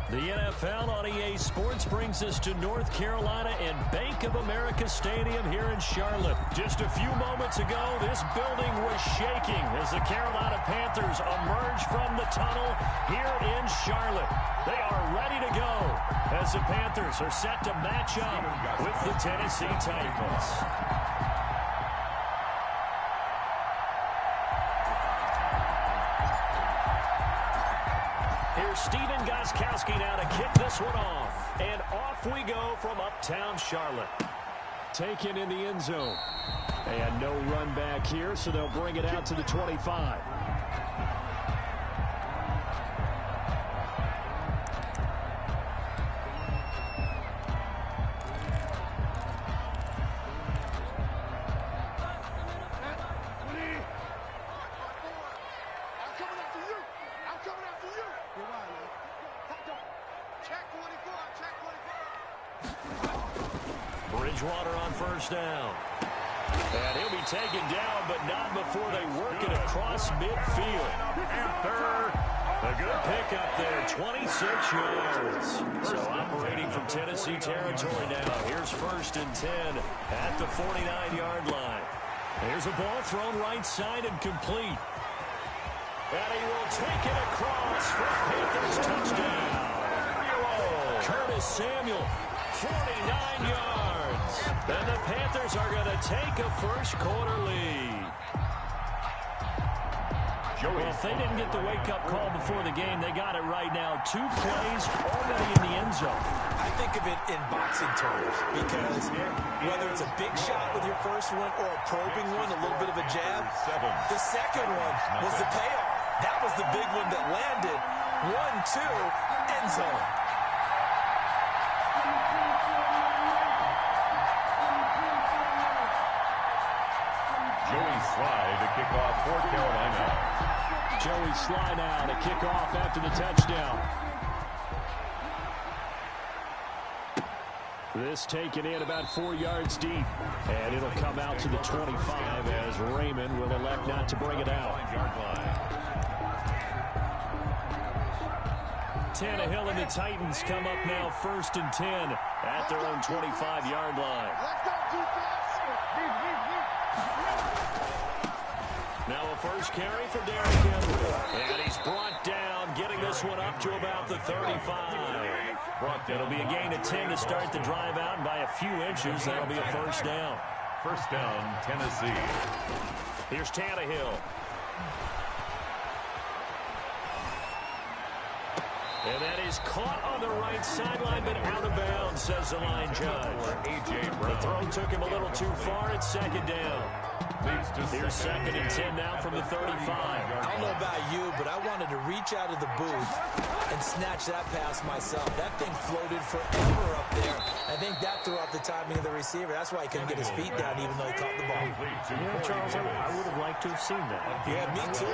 The NFL on EA Sports brings us to North Carolina and Bank of America Stadium here in Charlotte. Just a few moments ago, this building was shaking as the Carolina Panthers emerge from the tunnel here in Charlotte. They are ready to go as the Panthers are set to match up with the Tennessee Titans. Here's Steven Gostkowski now to kick this one off. And off we go from uptown Charlotte. Taken in the end zone. And no run back here, so they'll bring it out to the 25. On first down. And he'll be taken down, but not before they work it across midfield. A good pickup there, 26 yards. So operating from Tennessee territory now. Here's 1st and 10 at the 49-yard line. Here's a ball thrown right side and complete. And he will take it across for Panthers touchdown. Curtis Samuel, 49 yards. And the Panthers are going to take a first-quarter lead. Well, if they didn't get the wake-up call before the game, they got it right now. 2 plays already in the end zone. I think of it in boxing terms because whether it's a big shot with your first one or a probing one, a little bit of a jab, the second one was the payoff. That was the big one that landed. 1-2, end zone. Sly to kick off for Carolina. Joey Sly now to kick off after the touchdown. This taken in about 4 yards deep. And it'll come out to the 25 as Raymond will elect not to bring it out. Tannehill and the Titans come up now 1st and 10 at their own 25-yard line. Now a first carry for Derrick Henry. And he's brought down, getting this one up to about the 35. It'll be a gain of 10 to start the drive out, and by a few inches, that'll be a first down. First down, Tennessee. Here's Tannehill. And that is caught on the right sideline, but out of bounds, says the line judge. The throw took him a little too far. It's 2nd down. Here's 2nd and 10 now from the 35. I don't know about you, but I wanted to reach out of the booth and snatch that pass myself. That thing floated forever up there. I think that threw off the timing of the receiver. That's why he couldn't get his feet down even though he caught the ball. Yeah, Charles, I would have liked to have seen that. Yeah, me too.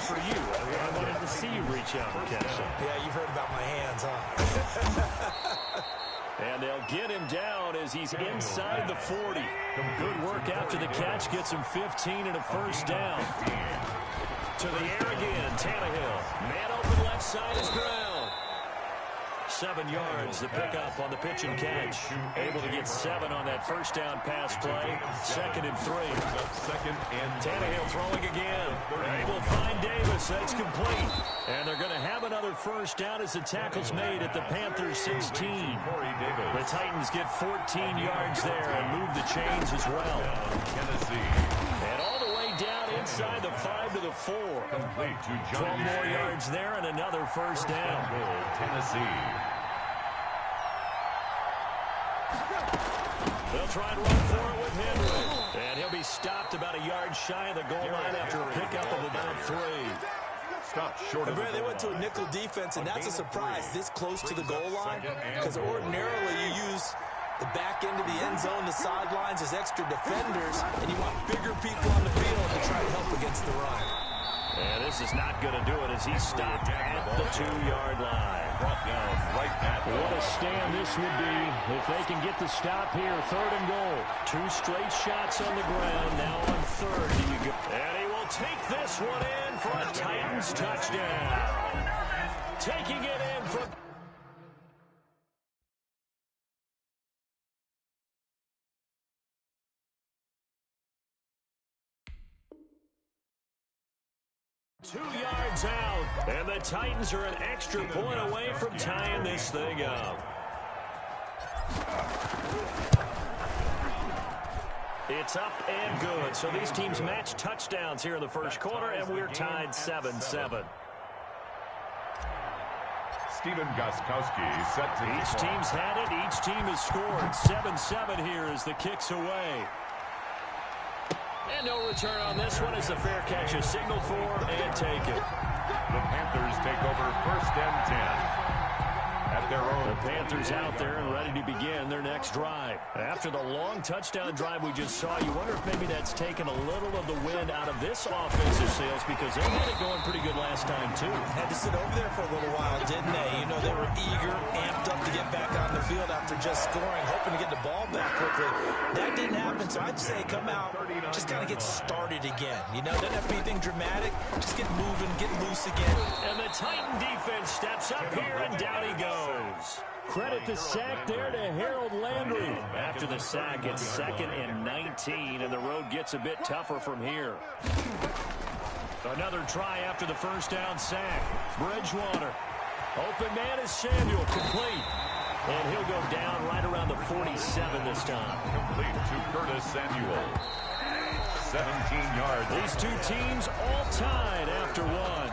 For you, I wanted to see you reach out and catch it. Yeah, you've heard about my hands, huh? And they'll get him down as he's inside the 40. Good work after the catch. Gets him 15 and a first down. To the air again, Tannehill. Man open left side is ground. 7 yards, the pickup on the pitch and catch. Able to get 7 on that first down pass play. 2nd and 3. Tannehill throwing again. Able to find Davis. That's complete. And they're going to have another first down as the tackle's made at the Panthers 16. The Titans get 14 yards there and move the chains as well. And all the way down inside the 5 to the 4. 12 more yards there and another first down. Tennessee. They'll try and run for it with Henry. And he'll be stopped about a yard shy of the goal line after a pickup of about 3. Stopped short of they went to a nickel defense, and that's a surprise this close to the goal line because ordinarily you use the back end of the end zone, the sidelines as extra defenders, and you want bigger people on the field to try to help against the run. And this is not going to do it as he's stopped at the 2-yard line. Brought down right at the What a stand this would be if they can get the stop here. 3rd and goal. 2 straight shots on the ground. Now on 3rd. Do you go? And he will take this one in for a Titans touchdown. Taking it in from 2 yards out, and the Titans are an extra point away from tying this thing up. It's up and good. So these teams match touchdowns here in the first quarter, and we're tied 7-7. Steven Gostkowski set to each team's had it. Each team has scored. 7-7 here as the kick's away. And no return on this one as the fair catch is signaled for and taken. The Panthers take over 1st and 10. At their own. The Panthers out there and ready to begin their next drive. After the long touchdown drive we just saw, you wonder if maybe that's taken a little of the wind out of this offensive sails because they had it going pretty good last time, too. Had to sit over there for a little while, didn't they? You know, they were eager, amped up to get back on the field after just scoring, hoping to get the ball back quickly. That didn't happen, so I'd say come out, just kind of get started again. You know, doesn't have to be anything dramatic. Just get moving, get loose again. And the Titan defense steps up here, and down he goes. Credit the sack there to Harold Landry. After the sack, it's 2nd and 19, and the road gets a bit tougher from here. Another try after the first down sack. Bridgewater. Open man is Samuel, complete. And he'll go down right around the 47 this time. Complete to Curtis Samuel. 17 yards. These two teams all tied after one.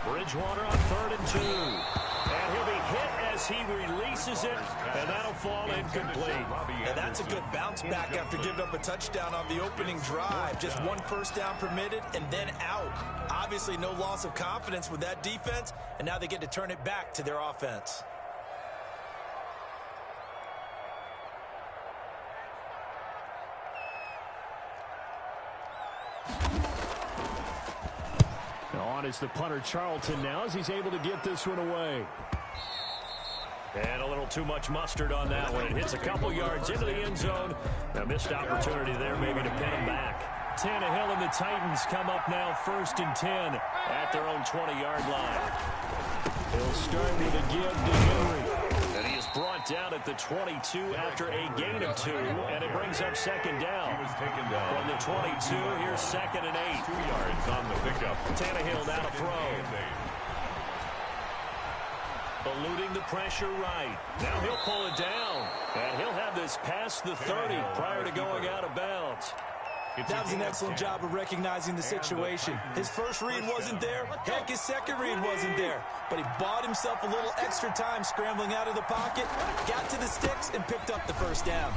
Bridgewater on 3rd and 2. And he'll be hit as he releases it, and that'll fall incomplete. And that's a good bounce back after giving up a touchdown on the opening drive. Just 1 first down permitted and then out. Obviously no loss of confidence with that defense, and now they get to turn it back to their offense. On is the punter Charlton now as he's able to get this one away. And a little too much mustard on that one. It hits a couple yards into the end zone. A missed opportunity there maybe to pin him back. Tannehill and the Titans come up now 1st and 10 at their own 20-yard line. He'll start with a give to Henry. And he is brought down at the 22 after a gain of 2, and it brings up 2nd down. He was taken down. From the 22, here's 2nd and 8. 2 yards on the pickup. Tannehill now to throw. Eluding the pressure right. Now he'll pull it down, and he'll have this past the 30 prior to going out of bounds. That was an excellent job of recognizing the situation. His first read wasn't there. Heck, his second read wasn't there. But he bought himself a little extra time scrambling out of the pocket, got to the sticks, and picked up the first down.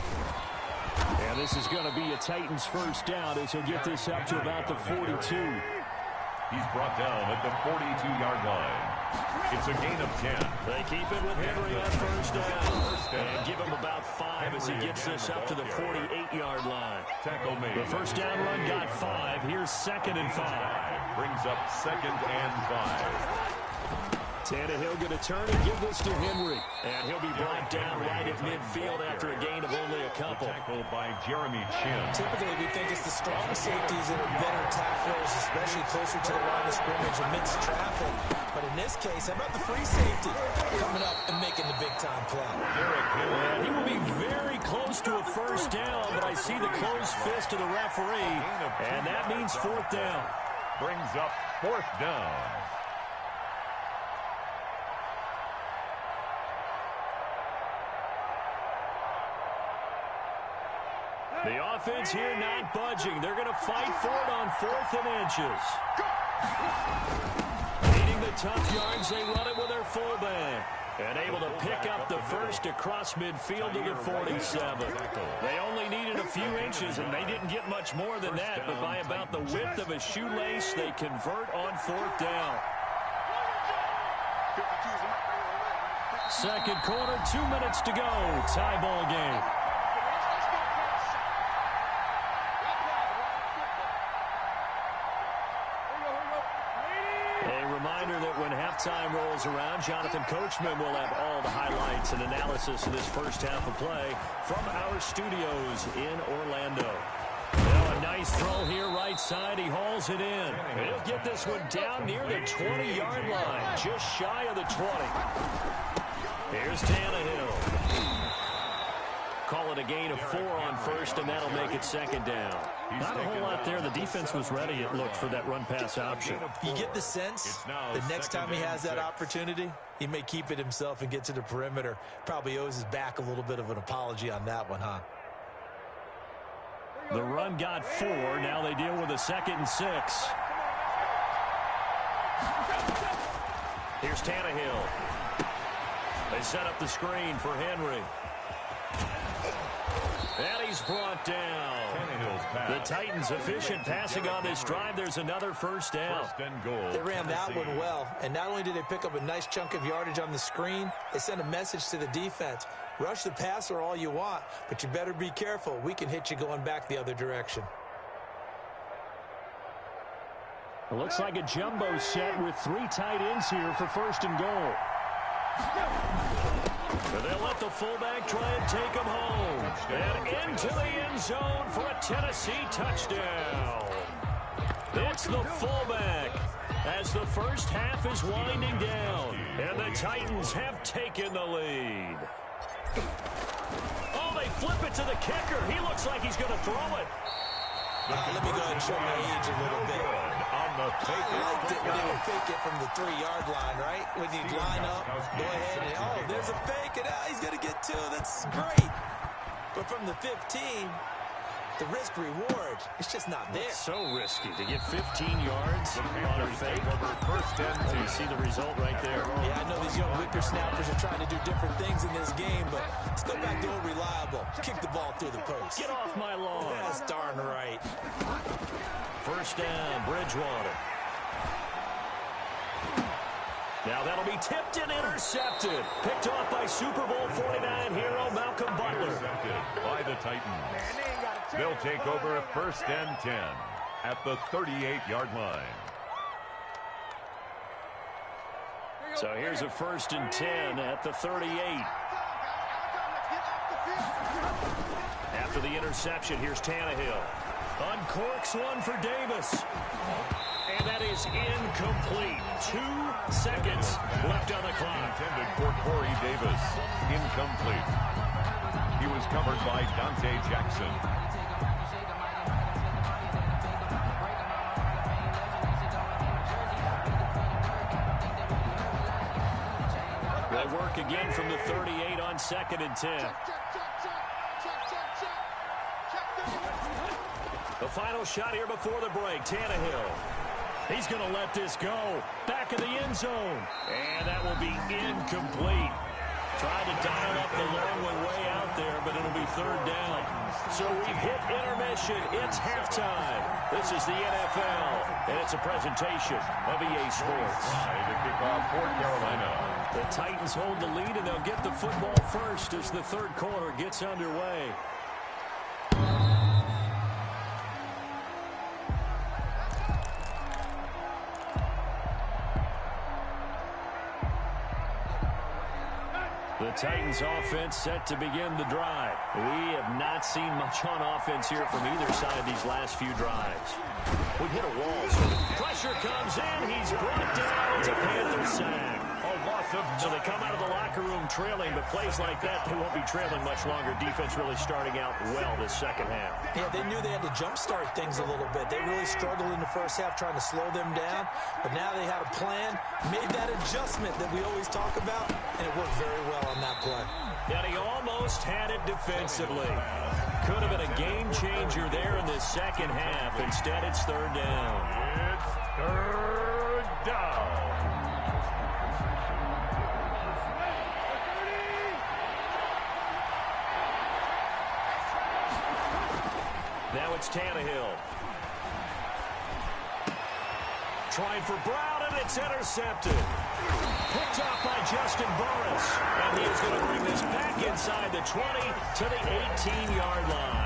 And this is going to be a Titans first down as he'll get this up to about the 42. He's brought down at the 42-yard line. It's a gain of 10. They keep it with Henry on first down. And give him about 5 as he gets this up to the 48-yard line. Tackle made. The first down run got 5. Here's 2nd and 5. Brings up 2nd and 5. Tannehill going to turn and give this to Henry. And he'll be brought down right at midfield after a gain of only a couple. Tackled by Jeremy Chin. Typically, we think it's the strong safeties that are better tacklers, especially closer to the line of scrimmage amidst traffic. But in this case, how about the free safety coming up and making the big-time play? And he will be very close to a first down, but I see the closed fist of the referee, and that means 4th down. Brings up 4th down. The offense here not budging. They're going to fight for it on 4th and inches. Needing the tough yards, they run it with their fullback. And able to pick up the first across midfield to the 47. They only needed a few inches, and they didn't get much more than that. But by about the width of a shoelace, they convert on 4th down. Second quarter, 2 minutes to go. Tie ball game. That when halftime rolls around, Jonathan Coachman will have all the highlights and analysis of this first half of play from our studios in Orlando. Now a nice throw here right side. He hauls it in. And he'll get this one down near the 20-yard line, just shy of the 20. Here's Tannehill. Call it a gain of 4 on first, and that'll make it second down. Not a whole lot there. The defense was ready, it looked, for that run-pass option. You get the sense the next time he has that opportunity, he may keep it himself and get to the perimeter. Probably owes his back a little bit of an apology on that one, huh? The run got 4. Now they deal with a 2nd and 6. Here's Tannehill. They set up the screen for Henry. And he's brought down. The Titans efficient passing on this drive. There's another first down. First and goal. They ran that one well. And not only did they pick up a nice chunk of yardage on the screen, they sent a message to the defense. Rush the passer all you want, but you better be careful. We can hit you going back the other direction. It looks like a jumbo set with 3 tight ends here for first and goal. But they'll let the fullback try and take him home. And into the end zone for a Tennessee touchdown. It's the fullback as the first half is winding down. And the Titans have taken the lead. Oh, they flip it to the kicker. He looks like he's going to throw it. Let me go ahead and show my age a little bit. On the fake. I liked it when they would fake it from the 3-yard line, right? When you line up, go ahead and, oh, there's a fake, and he's going to get 2. That's great. But from the 15, the risk-reward, it's just not there. It's so risky to get 15 yards on a fake. First and 10. You see the result right there. Yeah, I know these young whippersnappers are trying to do different things in this game, but let's go back to old reliable. Kick the ball through the post. Get off my lawn. That's darn right. First down, Bridgewater. Now that'll be tipped and intercepted. Picked off by Super Bowl 49 hero Malcolm Butler. Intercepted by the Titans. They'll take over first and 10 at the 38-yard line. So here's a first and 10 at the 38. After the interception, here's Tannehill. Uncorks one for Davis. And that is incomplete. 2 seconds left on the clock. Intended for Corey Davis. Incomplete. He was covered by Dante Jackson. They work again from the 38 on 2nd and 10. The final shot here before the break. Tannehill. He's going to let this go. Back in the end zone. And that will be incomplete. Tried to dial up the long one way out there, but it'll be 3rd down. So we've hit intermission. It's halftime. This is the NFL, and it's a presentation of EA Sports. To kick off for Carolina. The Titans hold the lead, and they'll get the football first as the 3rd quarter gets underway. The Titans offense set to begin the drive. We have not seen much on offense here from either side these last few drives. We've hit a wall, so pressure comes in. He's brought down. It's a Panther sack. So they come out of the locker room trailing, but plays like that, they won't be trailing much longer. Defense really starting out well this second half. Yeah, they knew they had to jumpstart things a little bit. They really struggled in the first half trying to slow them down, but now they had a plan, made that adjustment that we always talk about, and it worked very well on that play. And he almost had it defensively. Could have been a game changer there in this second half. Instead, it's 3rd down. It's 3rd down. Now it's Tannehill. Trying for Brown, and it's intercepted. Picked off by Justin Burris. And he is going to bring this back inside the 20 to the 18-yard line.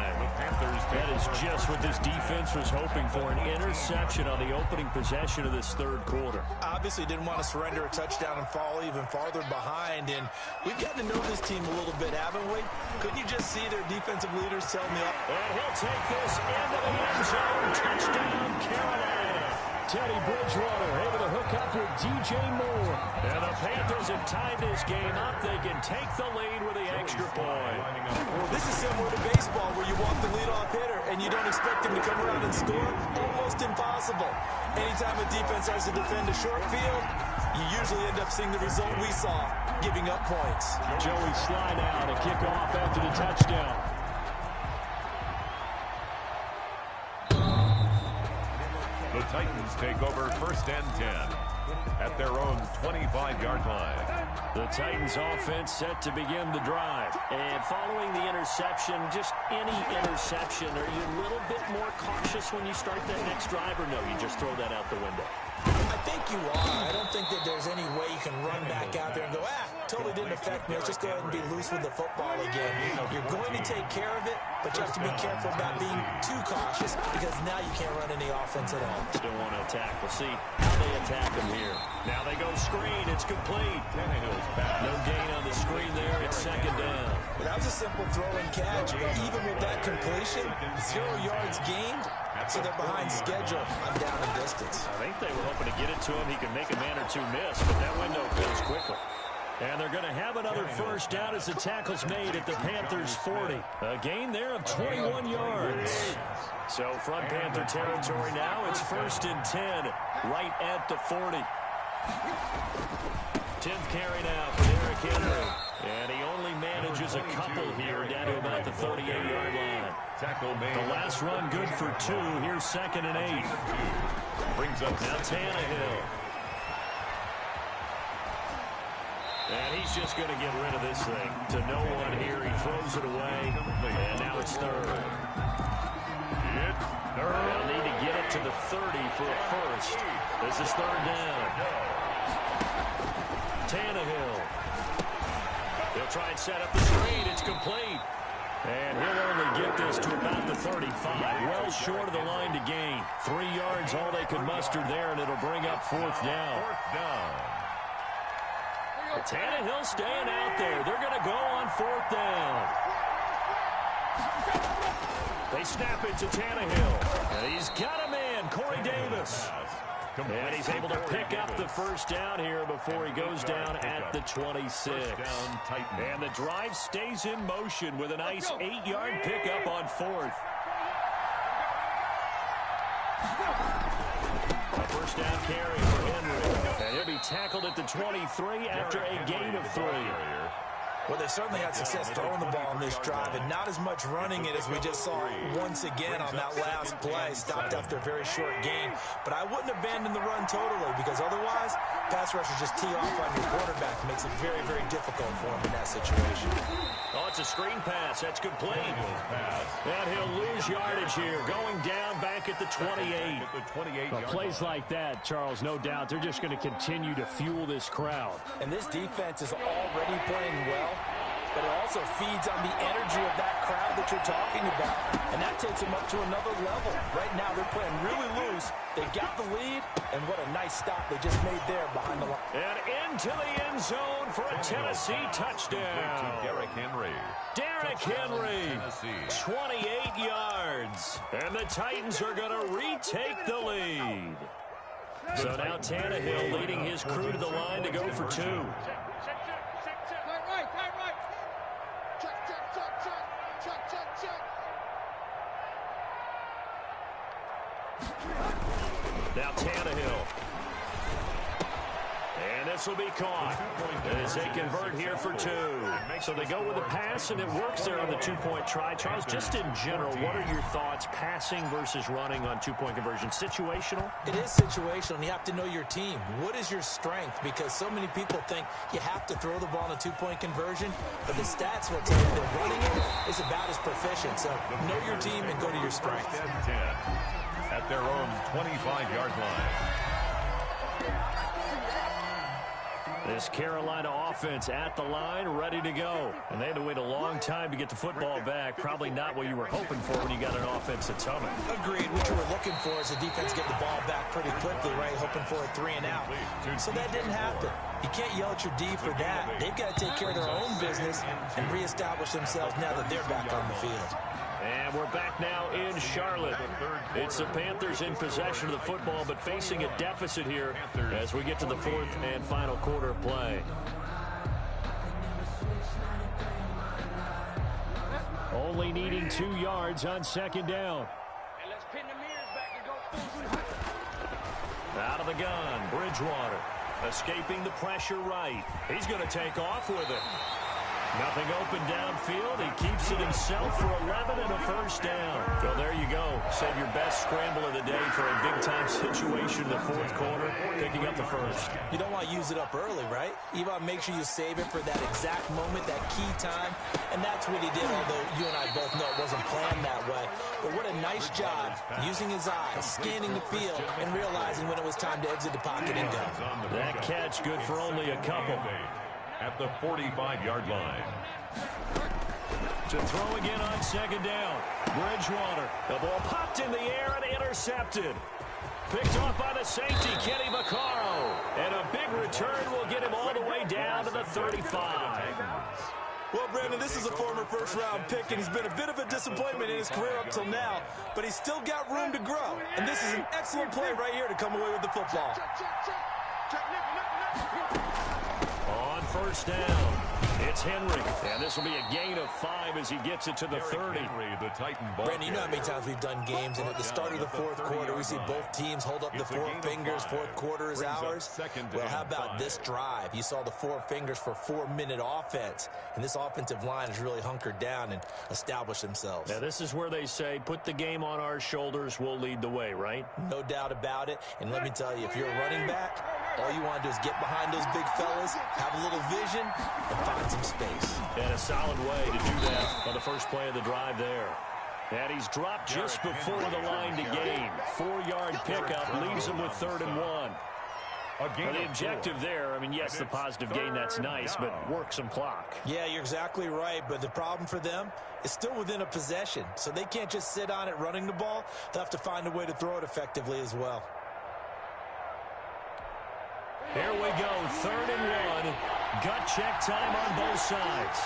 That is just what this defense was hoping for, an interception on the opening possession of this 3rd quarter. Obviously didn't want to surrender a touchdown and fall even farther behind, and we've gotten to know this team a little bit, haven't we? Couldn't you just see their defensive leaders telling me? And he'll take this into the end zone. Touchdown, Carolina. Teddy Bridgewater able to hook up with DJ Moore. And the Panthers have tied this game up. They can take the lead with the extra point. This is similar to baseball where you walk the leadoff hitter and you don't expect him to come around and score. Almost impossible. Anytime a defense has to defend a short field, you usually end up seeing the result we saw, giving up points. Joey Sly now to kick off after the touchdown. The Titans take over 1st and 10 at their own 25-yard line. The Titans offense set to begin the drive. And following the interception, just any interception, are you a little bit more cautious when you start that next drive, or no, you just throw that out the window? I think you are. I don't think that there's any way you can run back out there and go, totally didn't affect me. Let's just go ahead and be loose with the football again. You're going to take care of it, but you have to be careful about being too cautious because now you can't run any offense at all. Still want to attack. We'll see how they attack him here. Now they go screen. It's complete. No gain on the screen there. It's 2nd down. Well, that was a simple throw and catch, but even with that completion, 0 yards gained, so they're behind schedule on down and distance. I think they were hoping to get it to him. He could make a man or two miss, but that window closed quickly. And they're going to have another 1st down as the tackle's made at the Panthers' 40. A gain there of 21 yards. So from Panther territory now, it's 1st and 10, right at the 40. 10th carry now for Derrick Henry. And he only manages a couple here down to about the 38-yard line. The last run good for 2. Here's 2nd and 8. Brings up now Tannehill. And he's just going to get rid of this thing to no one here. He throws it away. And now it's 3rd. They'll need to get it to the 30 for a 1st. This is 3rd down. Tannehill. He'll try and set up the screen. It's complete. And he'll only get this to about the 35. Well short of the line to gain. 3 yards all they could muster there, and it'll bring up 4th down. Tannehill staying out there. They're going to go on 4th down. They snap it to Tannehill. And he's got a man, Corey Davis. And he's able to pick up the 1st down here before he goes down at the 26. And the drive stays in motion with a nice 8-yard pickup on 4th. A 1st down carry for Henry. And he'll be tackled at the 23 after a gain of 3. Well, they certainly had success throwing the ball on this drive, and not as much running it as we just saw once again on that last play. Stopped after a very short gain. But I wouldn't abandon the run totally, because otherwise, pass rushers just tee off on your quarterback. It makes it very, very difficult for him in that situation. Oh, it's a screen pass. That's complete. And he'll lose yardage here, going down back at the 28. Well, plays like that, Charles, no doubt, they're just going to continue to fuel this crowd. And this defense is already playing well, but it also feeds on the energy of that crowd that you're talking about. And that takes them up to another level. Right now, they're playing really loose. They got the lead, and what a nice stop they just made there behind the line. And into the end zone for a Tennessee touchdown. Derrick Henry. Derrick Henry, 28 yards. And the Titans are going to retake the lead. So now Tannehill leading his crew to the line to go for 2. Now Tannehill. And this will be caught as they convert here for 2. So they go with a pass, and it works there on the 2-point try. Charles, just in general, what are your thoughts passing versus running on 2-point conversion? Situational? It is situational, and you have to know your team. What is your strength? Because so many people think you have to throw the ball in a 2-point conversion, but the stats will tell you that running it is about as proficient. So know your team and go to your strength. At their own 25-yard line. This Carolina offense at the line, ready to go. And they had to wait a long time to get the football back. Probably not what you were hoping for when you got an offense that's humming. Agreed. What you were looking for is the defense get the ball back pretty quickly, right? Hoping for a 3 and out. So that didn't happen. You can't yell at your D for that. They've got to take care of their own business and reestablish themselves now that they're back on the field. And we're back now in Charlotte. It's the Panthers in possession of the football, but facing a deficit here as we get to the fourth and final quarter of play. Only needing 2 yards on second down. Out of the gun, Bridgewater. Escaping the pressure right. He's going to take off with it. Nothing open downfield. He keeps it himself for 11 and a first down. So there you go. Save your best scramble of the day for a big-time situation in the fourth quarter, picking up the first. You don't want to use it up early, right? You want to make sure you save it for that exact moment, that key time. And that's what he did, although you and I both know it wasn't planned that way. But what a nice job using his eyes, scanning the field, and realizing when it was time to exit the pocket and go. That catch good for only a couple. At the 45-yard line. To throw again on second down. Bridgewater. The ball popped in the air and intercepted. Picked off by the safety, Kenny Vaccaro. And a big return will get him all the way down to the 35. Well, Brandon, this is a former first-round pick, and he's been a bit of a disappointment in his career up till now, but he's still got room to grow. And this is an excellent play right here to come away with the football. On first down, it's Henry. And this will be a gain of 5 as he gets it to the 30. Brandon, you know how many times we've done games, and at the start of the fourth quarter, we see both teams hold up the 4 fingers. Fourth quarter is ours. Well, how about this drive? You saw the 4 fingers for 4-minute offense, and this offensive line has really hunkered down and established themselves. Now, this is where they say, put the game on our shoulders, we'll lead the way, right? No doubt about it. And let me tell you, if you're a running back, all you want to do is get behind those big fellas, have a little vision, and find some space. And a solid way to do that on the first play of the drive there. And he's dropped just before the line to gain. 4-yard pickup leaves him with 3rd and 1. Well, the objective there, I mean, yes, the positive gain, that's nice, but work some clock. Yeah, you're exactly right, but the problem for them is still within a possession, so they can't just sit on it running the ball. They'll have to find a way to throw it effectively as well. Here we go, 3rd and 1. Gut check time on both sides.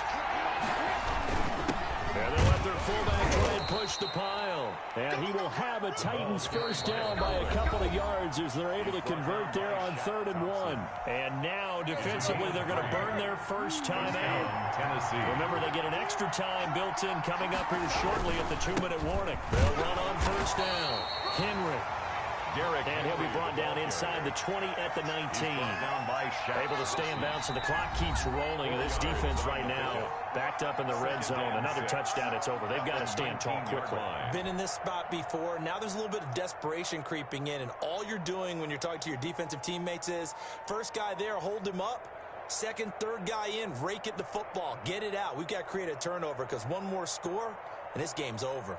And they let their fullback try and push the pile. And he will have a Titans first down by a couple of yards as they're able to convert there on 3rd and 1. And now, defensively, they're going to burn their first time out. Tennessee. Remember, they get an extra time built in coming up here shortly at the 2-minute warning. They'll run on first down. Henry. And he'll be brought down inside the 20 at the 19. Able to stay in bounds, and the clock keeps rolling. And this defense right now backed up in the red zone. Another touchdown, it's over. They've got to stand tall quickly. Been in this spot before. Now there's a little bit of desperation creeping in, and all you're doing when you're talking to your defensive teammates is, first guy there, hold him up. Second, third guy in, rake at the football. Get it out. We've got to create a turnover because one more score, and this game's over.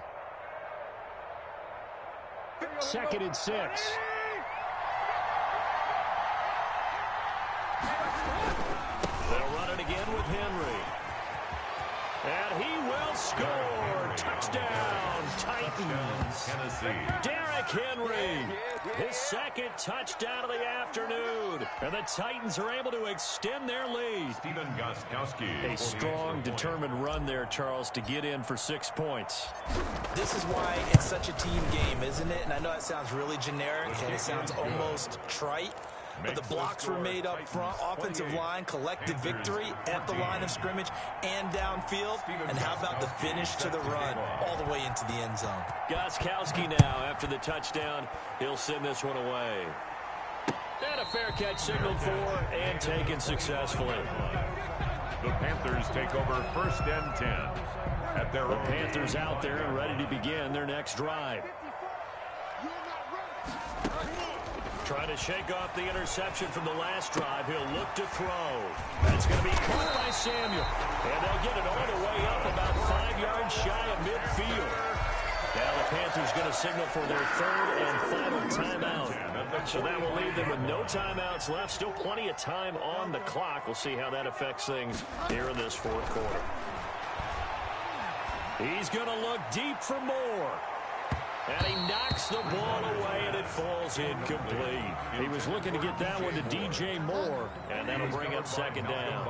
2nd and 6. They'll run it again with Henry. And he will score. Touchdown, Titans. Derrick Henry. His 2nd touchdown of the afternoon. And the Titans are able to extend their lead. A strong, determined run there, Charles, to get in for 6 points. This is why it's such a team game, isn't it? And I know it sounds really generic, and it sounds almost trite. But the blocks were made up front, offensive line, collective victory at the line of scrimmage and downfield. And how about the finish to the run all the way into the end zone? Gostkowski now, after the touchdown, he'll send this one away. And a fair catch signaled for and taken successfully. The Panthers take over 1st and 10. At their the Panthers out there and ready to begin their next drive. Trying to shake off the interception from the last drive. He'll look to throw. That's going to be caught by Samuel. And they'll get it all the way up about 5 yards shy of midfield. Now the Panthers going to signal for their 3rd and final timeout. So that will leave them with no timeouts left. Still plenty of time on the clock. We'll see how that affects things here in this 4th quarter. He's going to look deep for more. And he knocks the ball away, and it falls incomplete. He was looking to get that one to DJ Moore, and that'll bring up 2nd down.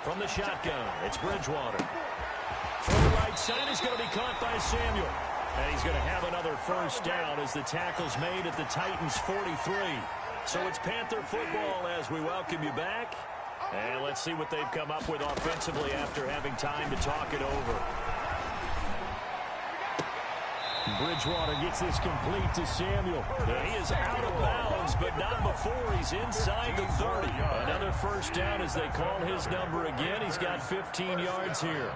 From the shotgun, it's Bridgewater. From the right side is going to be caught by Samuel. And he's going to have another first down as the tackle's made at the Titans' 43. So it's Panther football as we welcome you back. And let's see what they've come up with offensively after having time to talk it over. Bridgewater gets this complete to Samuel. He is out of bounds, but not before he's inside the 30. Another first down as they call his number again. He's got 15 yards here.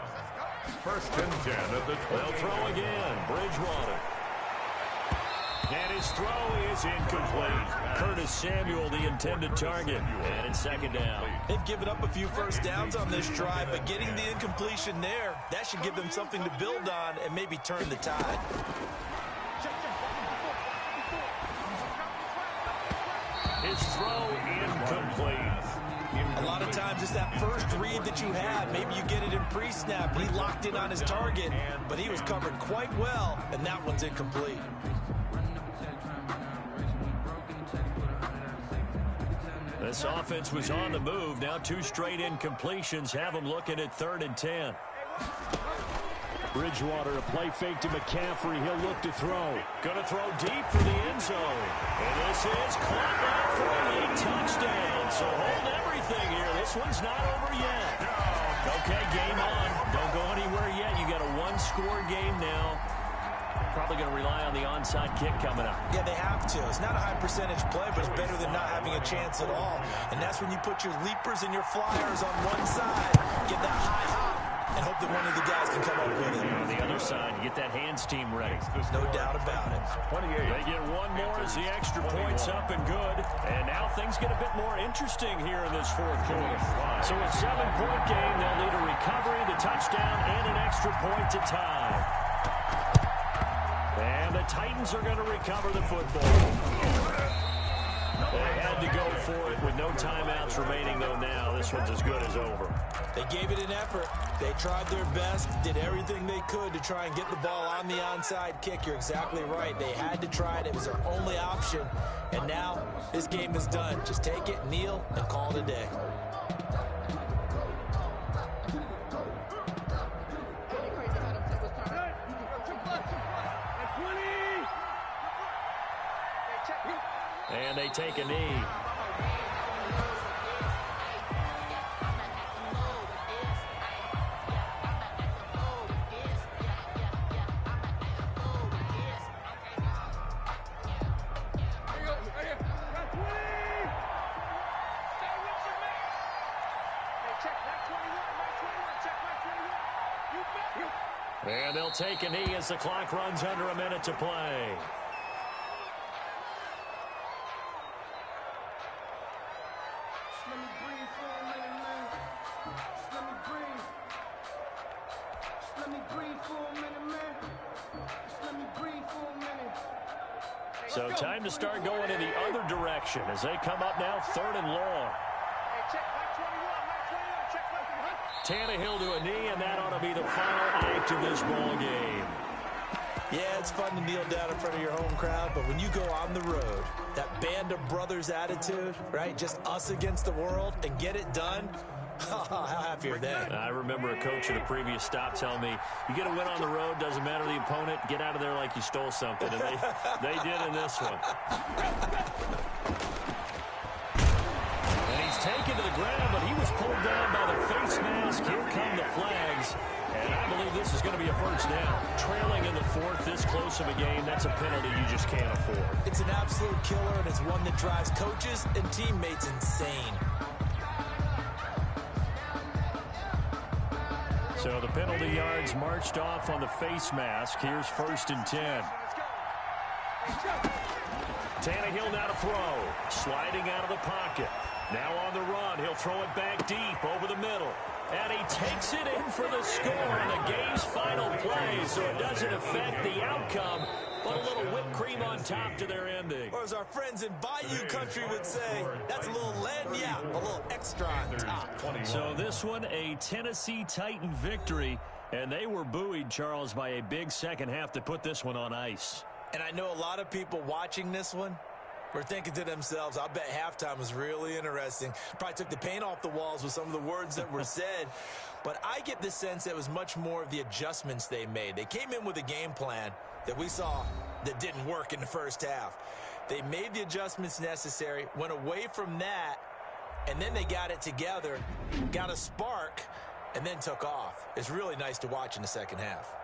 First and 10 at the 20. They'll throw again. Bridgewater. And his throw is incomplete. Curtis Samuel, the intended target. And it's second down. They've given up a few first downs on this drive, but getting the incompletion there, that should give them something to build on and maybe turn the tide. His throw incomplete. A lot of times it's that first read that you had. Maybe you get it in pre-snap. He locked in on his target, but he was covered quite well, and that one's incomplete. This offense was on the move. Now 2 straight incompletions have them looking at 3rd and 10. Bridgewater, a play fake to McCaffrey. He'll look to throw. Going to throw deep for the end zone. And this is caught back for a late touchdown. So hold everything here. This one's not over yet. Okay, game on. Don't go anywhere yet. You got a 1-score game now. Probably going to rely on the onside kick coming up. Yeah, they have to. It's not a high percentage play, but it's better than not having a chance at all. And that's when you put your leapers and your flyers on one side, get that high hop, and hope that one of the guys can come up with it. On the other side, you get that hands team ready. No doubt about it. 28. They get one more as the extra point's up and good. And now things get a bit more interesting here in this 4th quarter. So a 7-point game. They'll need a recovery, the touchdown, and an extra point to tie. And the Titans are going to recover the football. They had to go for it with no timeouts remaining, though now. This one's as good as over. They gave it an effort. They tried their best, did everything they could to try and get the ball on the onside kick. You're exactly right. They had to try it. It was their only option. And now this game is done. Just take it, kneel, and call it a day. And they take a knee. And they'll take a knee as the clock runs under a minute to play. So time to start going in the other direction as they come up now 3rd and long. Tannehill to a knee, and that ought to be the final act of this ball game. Yeah, it's fun to kneel down in front of your home crowd, but when you go on the road, that band of brothers attitude, right, just us against the world, and get it done, how happy are they? I remember a coach at a previous stop telling me, you get a win on the road, doesn't matter the opponent, get out of there like you stole something. And they did in this one. And he's taken to the ground, but he was pulled down by the face mask. Here come the flags. And I believe this is going to be a first down. Trailing in the 4th, this close of a game, that's a penalty you just can't afford. It's an absolute killer, and it's one that drives coaches and teammates insane. So the penalty yards marched off on the face mask. Here's 1st and 10. Tannehill now to throw. Sliding out of the pocket. Now on the run. He'll throw it back deep over the middle. And he takes it in for the score in the game's final play. So it doesn't affect the outcome, but a little whipped cream on top to their ending. Or as our friends in Bayou Country would say, that's a little lagniappe, a little extra on top. So this one, a Tennessee Titan victory. And they were buoyed, Charles, by a big second half to put this one on ice. And I know a lot of people watching this one, were thinking to themselves, I bet halftime was really interesting. Probably took the paint off the walls with some of the words that were said. But I get the sense that it was much more of the adjustments they made. They came in with a game plan that we saw that didn't work in the first half. They made the adjustments necessary, went away from that, and then they got it together, got a spark, and then took off. It's really nice to watch in the second half.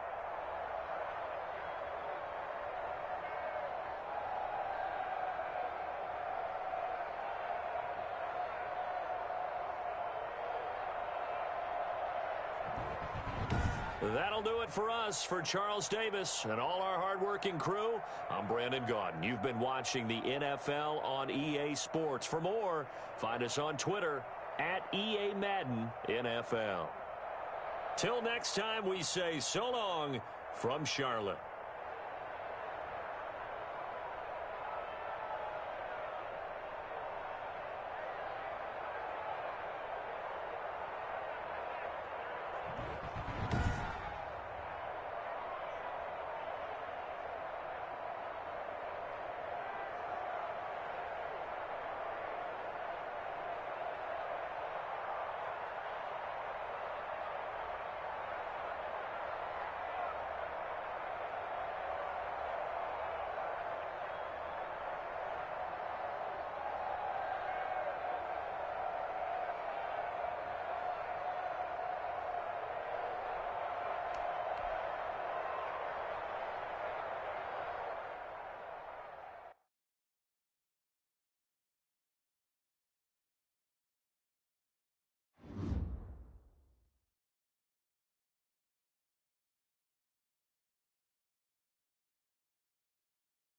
That'll do it for us. For Charles Davis and all our hardworking crew, I'm Brandon Gaudin. You've been watching the NFL on EA Sports. For more, find us on Twitter at EA Madden NFL. Till next time, we say so long from Charlotte.